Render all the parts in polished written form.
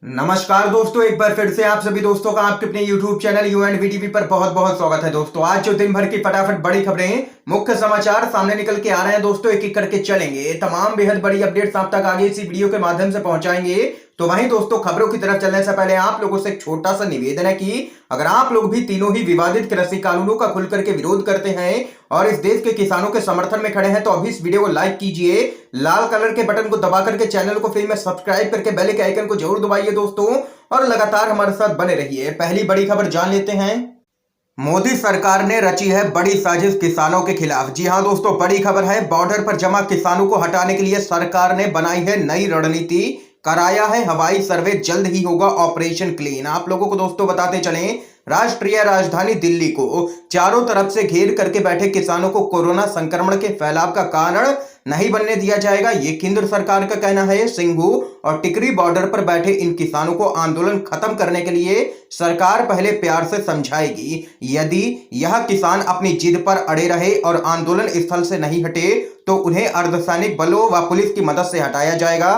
नमस्कार दोस्तों, एक बार फिर से आप सभी दोस्तों का आपके अपने YouTube channel you and VTV पर बहुत बहुत स्वागत है। दोस्तों आज जो दिन भर की फटाफट बड़ी खबरें, मुख्य समाचार सामने निकल के आ रहे हैं दोस्तों, एक एक करके चलेंगे। तमाम बेहद बड़ी अपडेट्स आप तक आगे इसी वीडियो के माध्यम से पहुंचाएंगे। तो वहीं दोस्तों खबरों की तरफ चलने से पहले आप लोगों से एक छोटा सा निवेदन है कि अगर आप लोग भी तीनों ही विवादित कृषि कानूनों का खुल करके विरोध करते हैं और इस देश के किसानों के समर्थन में खड़े हैं तो अभी इस वीडियो को लाइक कीजिए, लाल कलर के बटन को दबा करके चैनल को फ्री में सब्सक्राइब करके बेल के आइकन को जरूर दबाइए दोस्तों, और लगातार हमारे साथ बने रहिए। पहली बड़ी खबर जान लेते हैं। मोदी सरकार ने रची है बड़ी साजिश किसानों के खिलाफ। जी हां दोस्तों, बड़ी खबर है। बॉर्डर पर जमा किसानों को हटाने के लिए सरकार ने बनाई है नई रणनीति, कराया है हवाई सर्वे, जल्द ही होगा ऑपरेशन क्लीन। आप लोगों को दोस्तों बताते चलें, राष्ट्रीय राजधानी दिल्ली को चारों तरफ से घेर करके बैठे किसानों को कोरोना संक्रमण के फैलाव का कारण नहीं बनने दिया जाएगा, ये केंद्र सरकार का कहना है। सिंघू और टिकरी बॉर्डर पर बैठे इन किसानों को आंदोलन खत्म करने के लिए सरकार पहले प्यार से समझाएगी। यदि यह किसान अपनी जिद पर अड़े रहे और आंदोलन स्थल से नहीं हटे तो उन्हें अर्धसैनिक बलों व पुलिस की मदद से हटाया जाएगा।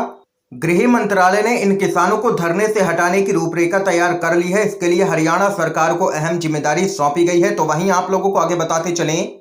गृह मंत्रालय ने इन किसानों को धरने से हटाने की रूपरेखा तैयार कर ली है। इसके लिए हरियाणा सरकार को अहम जिम्मेदारी सौंपी गई है। तो वहीं आप लोगों को आगे बताते चलें,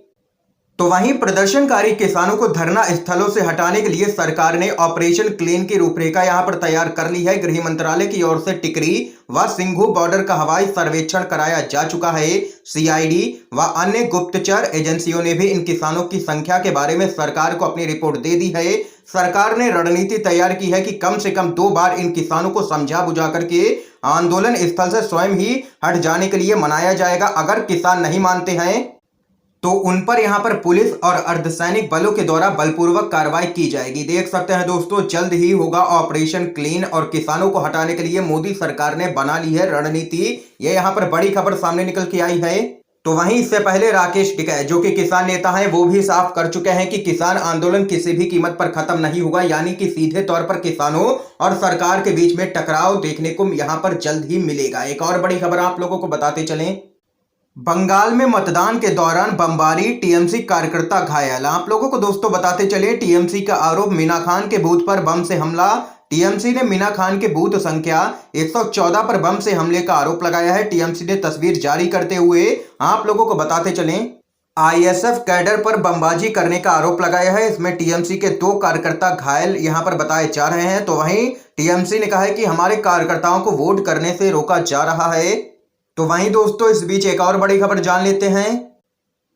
तो वहीं प्रदर्शनकारी किसानों को धरना स्थलों से हटाने के लिए सरकार ने ऑपरेशन क्लीन की रूपरेखा यहां पर तैयार कर ली है। गृह मंत्रालय की ओर से टिकरी व सिंघू बॉर्डर का हवाई सर्वेक्षण कराया जा चुका है। सीआईडी व अन्य गुप्तचर एजेंसियों ने भी इन किसानों की संख्या के बारे में सरकार को अपनी रिपोर्ट दे दी है। सरकार ने रणनीति तैयार की है कि कम से कम 2 बार इन किसानों को समझा बुझा करके आंदोलन स्थल से स्वयं ही हट जाने के लिए मनाया जाएगा। अगर किसान नहीं मानते हैं तो उन पर यहां पर पुलिस और अर्धसैनिक बलों के द्वारा बलपूर्वक कार्रवाई की जाएगी। देख सकते हैं दोस्तों, जल्द ही होगा ऑपरेशन क्लीन और किसानों को हटाने के लिए मोदी सरकार ने बना ली है रणनीति। ये यहां पर बड़ी खबर सामने निकल के आई है। तो वहीं इससे पहले राकेश टिकैत जो कि किसान नेता हैं, वो भी साफ कर चुके हैं कि किसान आंदोलन किसी भी कीमत पर खत्म नहीं होगा, यानी कि सीधे तौर पर किसानों और सरकार के बीच में टकराव देखने को यहां पर जल्द ही मिलेगा। एक और बड़ी खबर आप लोगों को बताते चलें, बंगाल में मतदान के दौरान बमबारी, टीएमसी कार्यकर्ता घायल। आप लोगों को दोस्तों बताते चले, टीएमसी का आरोप, मीना खान के बूथ पर बम से हमला। टीएमसी ने मीना खान के बूथ संख्या 114 पर बम से हमले का आरोप लगाया है। टीएमसी ने तस्वीर जारी करते हुए आप लोगों को बताते चलें, आईएसएफ कैडर पर बमबाजी करने का आरोप लगाया है। इसमें टीएमसी के 2 कार्यकर्ता घायल यहां पर बताए जा रहे हैं। तो वहीं टीएमसी ने कहा है कि हमारे कार्यकर्ताओं को वोट करने से रोका जा रहा है। तो वहीं दोस्तों इस बीच एक और बड़ी खबर जान लेते हैं,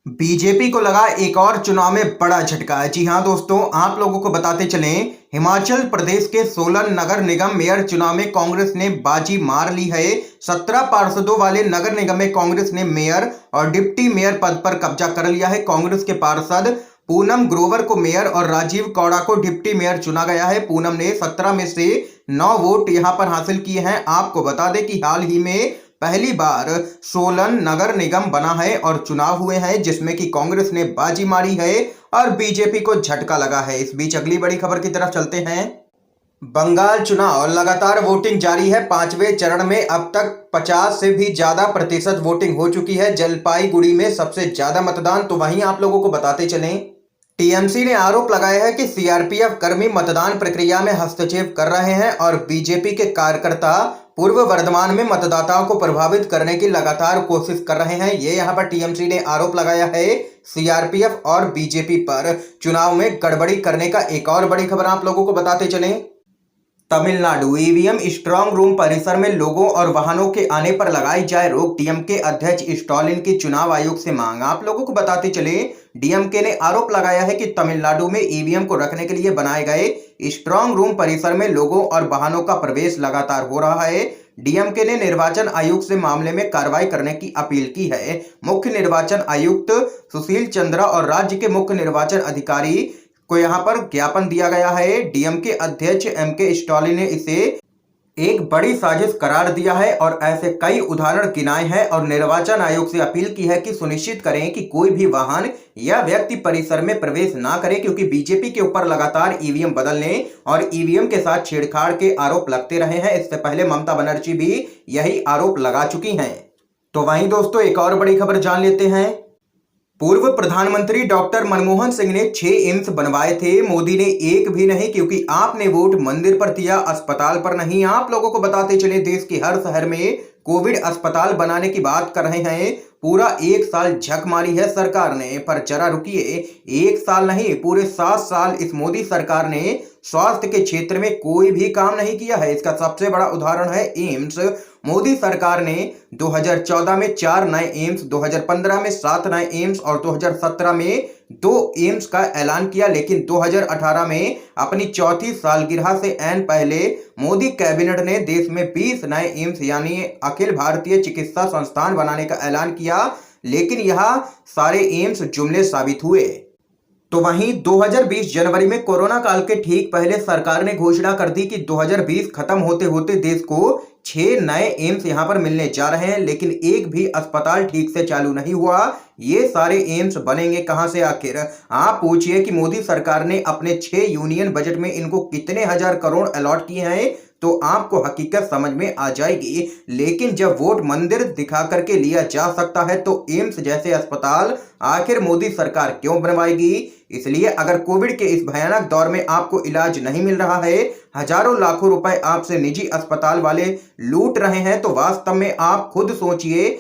बीजेपी को लगा एक और चुनाव में बड़ा झटका। जी हां दोस्तों, आप लोगों को बताते चलें, हिमाचल प्रदेश के सोलन नगर निगम मेयर चुनाव में कांग्रेस ने बाजी मार ली है। 17 पार्षदों वाले नगर निगम में कांग्रेस ने मेयर और डिप्टी मेयर पद पर कब्जा कर लिया है। कांग्रेस के पार्षद पूनम ग्रोवर को मेयर और राजीव कौड़ा को डिप्टी मेयर चुना गया है। पूनम ने 17 में से 9 वोट यहां पर हासिल किए हैं। आपको बता दें कि हाल ही में पहली बार सोलन नगर निगम बना है और चुनाव हुए हैं जिसमें कि कांग्रेस ने बाजी मारी है और बीजेपी को झटका लगा है। इस बीच अगली बड़ी खबर की तरफ चलते हैं, बंगाल चुनाव लगातार वोटिंग जारी है। 5वें चरण में अब तक 50 से भी ज्यादा प्रतिशत वोटिंग हो चुकी है। जलपाईगुड़ी में सबसे ज्यादा मतदान। तो वहीं आप लोगों को बताते चलें, टीएमसी ने आरोप लगाया है कि सीआरपीएफ कर्मी मतदान प्रक्रिया में हस्तक्षेप कर रहे हैं और बीजेपी के कार्यकर्ता पूर्व वर्धमान में मतदाताओं को प्रभावित करने की लगातार कोशिश कर रहे हैं। ये यहां पर टीएमसी ने आरोप लगाया है सीआरपीएफ और बीजेपी पर चुनाव में गड़बड़ी करने का। एक और बड़ी खबर आप लोगों को बताते चलें, तमिलनाडु ईवीएम स्ट्रांग रूम परिसर में लोगों और वाहनों के आने पर लगाई जाए रोक। डीएमके अध्यक्ष स्टालिन की चुनाव आयोग से मांग। आप लोगों को बताते चले, डीएमके ने आरोप लगाया है कि तमिलनाडु में ईवीएम को रखने के लिए बनाए गए स्ट्रांग रूम परिसर में लोगों और वाहनों का प्रवेश लगातार हो रहा है। डीएमके ने निर्वाचन आयोग से मामले में कार्रवाई करने की अपील की है। मुख्य निर्वाचन आयुक्त सुशील चंद्रा और राज्य के मुख्य निर्वाचन अधिकारी को यहां पर ज्ञापन दिया गया है। डीएमके अध्यक्ष एमके स्टालिन ने इसे एक बड़ी साजिश करार दिया है और ऐसे कई उदाहरण गिनाए हैं और निर्वाचन आयोग से अपील की है कि सुनिश्चित करें कि कोई भी वाहन या व्यक्ति परिसर में प्रवेश ना करे, क्योंकि बीजेपी के ऊपर लगातार ईवीएम बदलने और ईवीएम के साथ छेड़छाड़ के आरोप लगते रहे हैं। इससे पहले ममता बनर्जी भी यही आरोप लगा चुकी हैं। तो वहीं दोस्तों एक और बड़ी खबर जान लेते हैं, पूर्व प्रधानमंत्री डॉक्टर मनमोहन सिंह ने 6 एम्स बनवाए थे, मोदी ने एक भी नहीं, क्योंकि आपने वोट मंदिर पर दिया, अस्पताल पर नहीं। आप लोगों को बताते चले, देश के हर शहर में कोविड अस्पताल बनाने की बात कर रहे हैं। पूरा 1 साल झक मारी है सरकार ने, पर जरा रुकिए, 1 साल नहीं, पूरे 7 साल इस मोदी सरकार ने स्वास्थ्य के क्षेत्र में कोई भी काम नहीं किया है। इसका सबसे बड़ा उदाहरण है एम्स। मोदी सरकार ने 2014 में 4 नए एम्स, 2015 में 7 नए एम्स और 2017 में 2 एम्स का ऐलान किया, लेकिन 2018 में अपनी चौथी सालगिरह से ऐन पहले मोदी कैबिनेट ने देश में 20 नए एम्स यानी अखिल भारतीय चिकित्सा संस्थान बनाने का ऐलान किया, लेकिन यह सारे एम्स जुमले साबित हुए। तो वहीं 2020 जनवरी में कोरोना काल के ठीक पहले सरकार ने घोषणा कर दी कि 2020 खत्म होते होते देश को 6 नए एम्स यहां पर मिलने जा रहे हैं, लेकिन एक भी अस्पताल ठीक से चालू नहीं हुआ। ये सारे एम्स बनेंगे कहां से आखिर? आप पूछिए कि मोदी सरकार ने अपने 6 यूनियन बजट में इनको कितने हजार करोड़ अलॉट किए हैं, तो आपको हकीकत समझ में आ जाएगी। लेकिन जब वोट मंदिर दिखा करके लिया जा सकता है, तो एम्स जैसे अस्पताल आखिर मोदी सरकार क्यों बनवाएगी? इसलिए अगर कोविड के इस भयानक दौर में आपको इलाज नहीं मिल रहा है, हजारों लाखों रुपए आपसे निजी अस्पताल वाले लूट रहे हैं, तो वास्तव में आप खुद सोचिए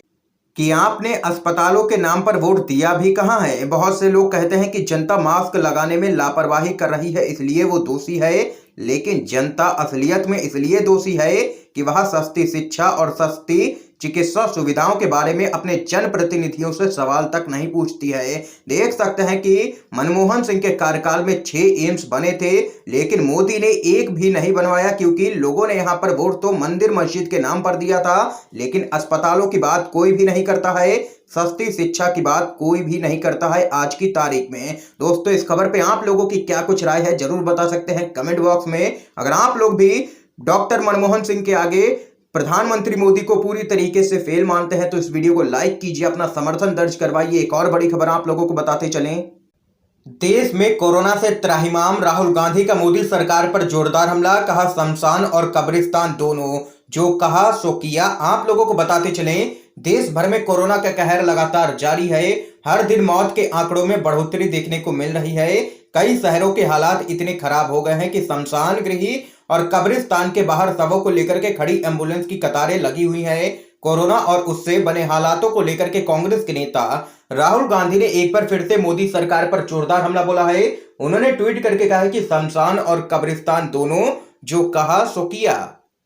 कि आपने अस्पतालों के नाम पर वोट दिया भी कहां है। बहुत से लोग कहते हैं कि जनता मास्क लगाने में लापरवाही कर रही है, इसलिए वो दोषी है, लेकिन जनता असलियत में इसलिए दोषी है कि वह सस्ती शिक्षा और सस्ती चिकित्सा सुविधाओं के बारे में अपने जनप्रतिनिधियों से सवाल तक नहीं पूछती है। देख सकते हैं कि मनमोहन सिंह के कार्यकाल में 6 एम्स बने थे, लेकिन मोदी ने एक भी नहीं बनवाया, क्योंकि लोगों ने यहां पर वोट तो मंदिर मस्जिद के नाम पर दिया था, लेकिन अस्पतालों की बात कोई भी नहीं करता है, सस्ती शिक्षा की बात कोई भी नहीं करता है आज की तारीख में। दोस्तों, इस खबर पे आप लोगों की क्या कुछ राय है जरूर बता सकते हैं कमेंट बॉक्स में। अगर आप लोग भी डॉक्टर मनमोहन सिंह के आगे प्रधानमंत्री मोदी को पूरी तरीके से फेल मानते हैं, तो इस वीडियो को लाइक कीजिए, अपना समर्थन दर्ज करवाइए। एक और बड़ी खबर आप लोगों को बताते चलें, देश में कोरोना से त्राहिमाम राहुल गांधी का मोदी सरकार पर जोरदार हमला, कहा शमशान और कब्रिस्तान दोनों, जो कहा सो किया। आप लोगों को बताते चलें, देश भर में कोरोना का कहर लगातार जारी है। हर दिन मौत के आंकड़ों में बढ़ोतरी देखने को मिल रही है। कई शहरों के हालात इतने खराब हो गए हैं कि शमशान गृह और कब्रिस्तान के बाहर शवों को लेकर के खड़ी एम्बुलेंस की कतारें लगी हुई हैं। कोरोना और उससे बने हालातों को लेकर के कांग्रेस के नेता राहुल गांधी ने एक बार फिर से मोदी सरकार पर जोरदार हमला बोला है। उन्होंने ट्वीट करके कहा कि शमशान और कब्रिस्तान दोनों, जो कहा सो किया।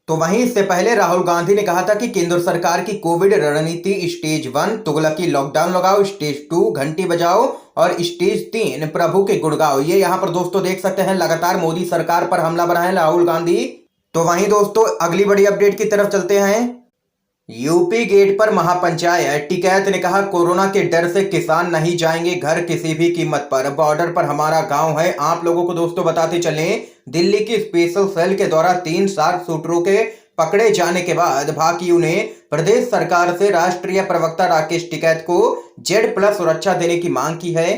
तो वहीं इससे पहले राहुल गांधी ने कहा था कि केंद्र सरकार की कोविड रणनीति स्टेज 1 तुगलकी लॉकडाउन लगाओ, स्टेज 2 घंटी बजाओ और स्टेज 3 प्रभु के गुण गाओ। ये यहाँ पर दोस्तों देख सकते हैं, लगातार मोदी सरकार पर हमला बना है राहुल गांधी। तो वहीं दोस्तों अगली बड़ी अपडेट की तरफ चलते हैं। यूपी गेट पर महापंचायत, टिकैत ने कहा कोरोना के डर से किसान नहीं जाएंगे घर किसी भी कीमत पर, बॉर्डर पर हमारा गांव है। आप लोगों को दोस्तों बताते चलें, दिल्ली की स्पेशल सेल के द्वारा 3 शार्प शूटरों के पकड़े जाने के बाद भाकियू ने प्रदेश सरकार से राष्ट्रीय प्रवक्ता राकेश टिकैत को Z+ सुरक्षा देने की मांग की है।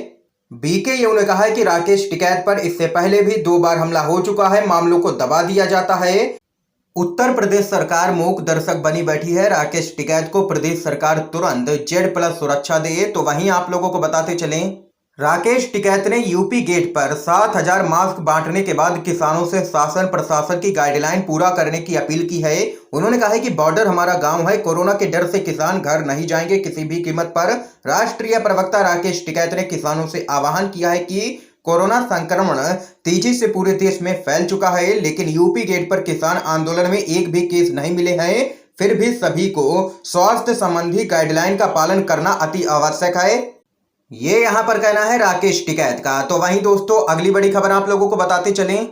बीकेयू ने कहा है कि राकेश टिकैत पर इससे पहले भी 2 बार हमला हो चुका है, मामलों को दबा दिया जाता है। उत्तर प्रदेश सरकार मूक दर्शक बनी बैठी है, राकेश टिकैत को प्रदेश सरकार तुरंत Z+ सुरक्षा दे। तो वहीं आप लोगों को बताते चलें, राकेश टिकैत ने यूपी गेट पर 7,000 मास्क बांटने के बाद किसानों से शासन प्रशासन की गाइडलाइन पूरा करने की अपील की है। उन्होंने कहा है कि बॉर्डर हमारा गांव है, कोरोना के डर से किसान घर नहीं जाएंगे किसी भी कीमत पर। राष्ट्रीय प्रवक्ता राकेश टिकैत ने किसानों से आह्वान किया है कि कोरोना संक्रमण तेजी से पूरे देश में फैल चुका है, लेकिन यूपी गेट पर किसान आंदोलन में एक भी केस नहीं मिले हैं, फिर भी सभी को स्वास्थ्य संबंधी गाइडलाइन का पालन करना अति आवश्यक है। ये यहां पर कहना है राकेश टिकैत का। तो वहीं दोस्तों अगली बड़ी खबर आप लोगों को बताते चलें,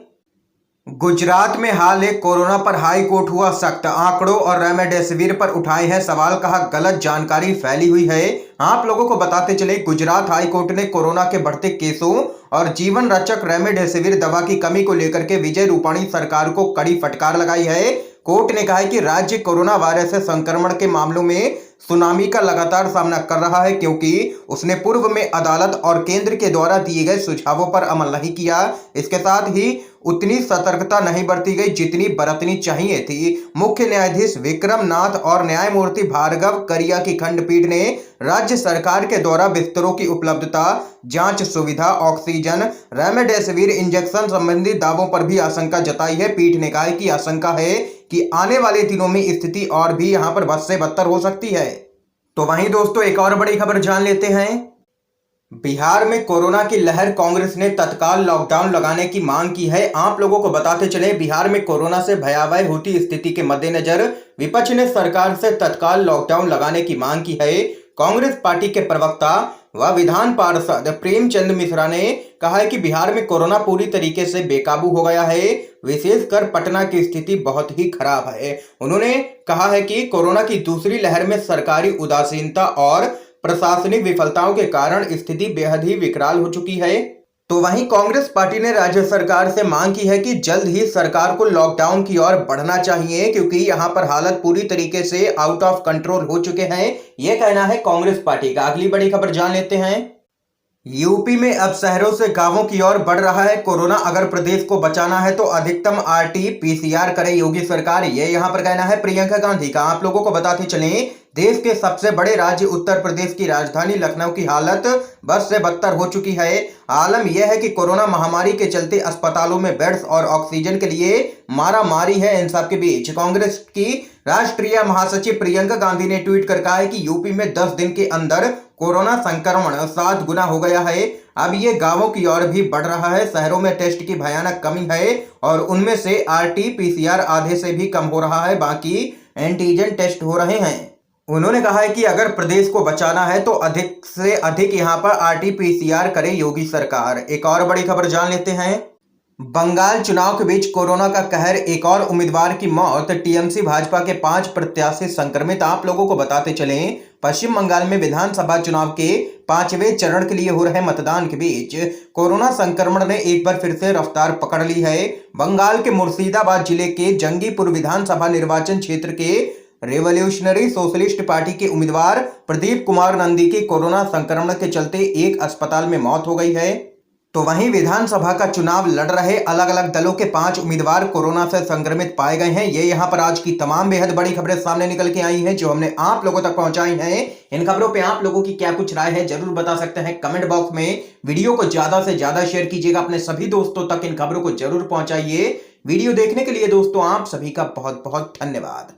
गुजरात में हाल एक कोरोना पर हाई कोर्ट हुआ सख्त, आंकड़ों और रेमडेसिविर पर उठाए हैं सवाल, कहा गलत जानकारी फैली हुई है। आप लोगों को बताते चले, गुजरात हाई कोर्ट ने कोरोना के बढ़ते केसों और जीवन रक्षक रेमडेसिविर दवा की कमी को लेकर के विजय रूपाणी सरकार को कड़ी फटकार लगाई है। कोर्ट ने कहा है कि राज्य कोरोना वायरस से संक्रमण के मामलों में सुनामी का लगातार सामना कर रहा है, क्योंकि उसने पूर्व में अदालत और केंद्र के द्वारा दिए गए सुझावों पर अमल नहीं किया। इसके साथ ही उतनी सतर्कता नहीं बरती गई जितनी बरतनी चाहिए थी। मुख्य न्यायाधीश विक्रम नाथ और न्यायमूर्ति भार्गव करिया की खंडपीठ ने राज्य सरकार के द्वारा बिस्तरों की उपलब्धता, जांच सुविधा, ऑक्सीजन, रेमडेसिविर इंजेक्शन संबंधी दावों पर भी आशंका जताई है। पीठ ने कहा है कि आशंका है कि आने वाले दिनों में स्थिति और भी यहां पर बद से बदतर हो सकती है। तो वहीं दोस्तों एक और बड़ी खबर जान लेते हैं। बिहार में कोरोना की लहर, कांग्रेस ने तत्काल लॉकडाउन लगाने की मांग की है। आप लोगों को बताते चले, बिहार में कोरोना से भयावह होती स्थिति के मद्देनजर विपक्ष ने सरकार से तत्काल लॉकडाउन लगाने की मांग की है। कांग्रेस पार्टी के प्रवक्ता व विधान पार्षद प्रेमचंद मिश्रा ने कहा है कि बिहार में कोरोना पूरी तरीके से बेकाबू हो गया है, विशेषकर पटना की स्थिति बहुत ही खराब है। उन्होंने कहा है कि कोरोना की दूसरी लहर में सरकारी उदासीनता और प्रशासनिक विफलताओं के कारण स्थिति बेहद ही विकराल हो चुकी है। तो वहीं कांग्रेस पार्टी ने राज्य सरकार से मांग की है कि जल्द ही सरकार को लॉकडाउन की ओर बढ़ना चाहिए, क्योंकि यहां पर हालत पूरी तरीके से आउट ऑफ कंट्रोल हो चुके हैं। यह कहना है कांग्रेस पार्टी का। अगली बड़ी खबर जान लेते हैं। यूपी में अब शहरों से गांवों की ओर बढ़ रहा है कोरोना। अगर प्रदेश को बचाना है तो अधिकतम RT-PCR करे योगी सरकार, ये यहां पर कहना है प्रियंका गांधी का। आप लोगों को बताते चलें, देश के सबसे बड़े राज्य उत्तर प्रदेश की राजधानी लखनऊ की हालत बद से बदतर हो चुकी है। आलम यह है कि कोरोना महामारी के चलते अस्पतालों में बेड्स और ऑक्सीजन के लिए मारामारी है। इन सब के बीच कांग्रेस की राष्ट्रीय महासचिव प्रियंका गांधी ने ट्वीट कर कहा है कि यूपी में 10 दिन के अंदर कोरोना संक्रमण 7 गुना हो गया है। अब ये गांवों की ओर भी बढ़ रहा है। शहरों में टेस्ट की भयानक कमी है और उनमें से RT-PCR आधे से भी कम हो रहा है, बाकी एंटीजन टेस्ट हो रहे हैं। उन्होंने कहा है कि अगर प्रदेश को बचाना है तो अधिक से अधिक यहां पर RT-PCR करे योगी सरकार। एक और बड़ी खबर जान लेते हैं। बंगाल चुनाव के बीच कोरोना का कहर, एक और उम्मीदवार की मौत, TMC भाजपा के 5 प्रत्याशी संक्रमित। आप लोगों को बताते चलें, पश्चिम बंगाल में विधानसभा चुनाव के 5वें चरण के लिए हो रहे मतदान के बीच कोरोना संक्रमण ने एक बार फिर से रफ्तार पकड़ ली है। बंगाल के मुर्शिदाबाद जिले के जंगीपुर विधानसभा निर्वाचन क्षेत्र के रेवोल्यूशनरी सोशलिस्ट पार्टी के उम्मीदवार प्रदीप कुमार नंदी की कोरोना संक्रमण के चलते एक अस्पताल में मौत हो गई है। तो वहीं विधानसभा का चुनाव लड़ रहे अलग अलग दलों के 5 उम्मीदवार कोरोना से संक्रमित पाए गए हैं। ये यहां पर आज की तमाम बेहद बड़ी खबरें सामने निकल के आई हैं, जो हमने आप लोगों तक पहुंचाई हैं। इन खबरों पे आप लोगों की क्या कुछ राय है जरूर बता सकते हैं कमेंट बॉक्स में। वीडियो को ज्यादा से ज्यादा शेयर कीजिएगा, अपने सभी दोस्तों तक इन खबरों को जरूर पहुंचाइए। वीडियो देखने के लिए दोस्तों आप सभी का बहुत बहुत धन्यवाद।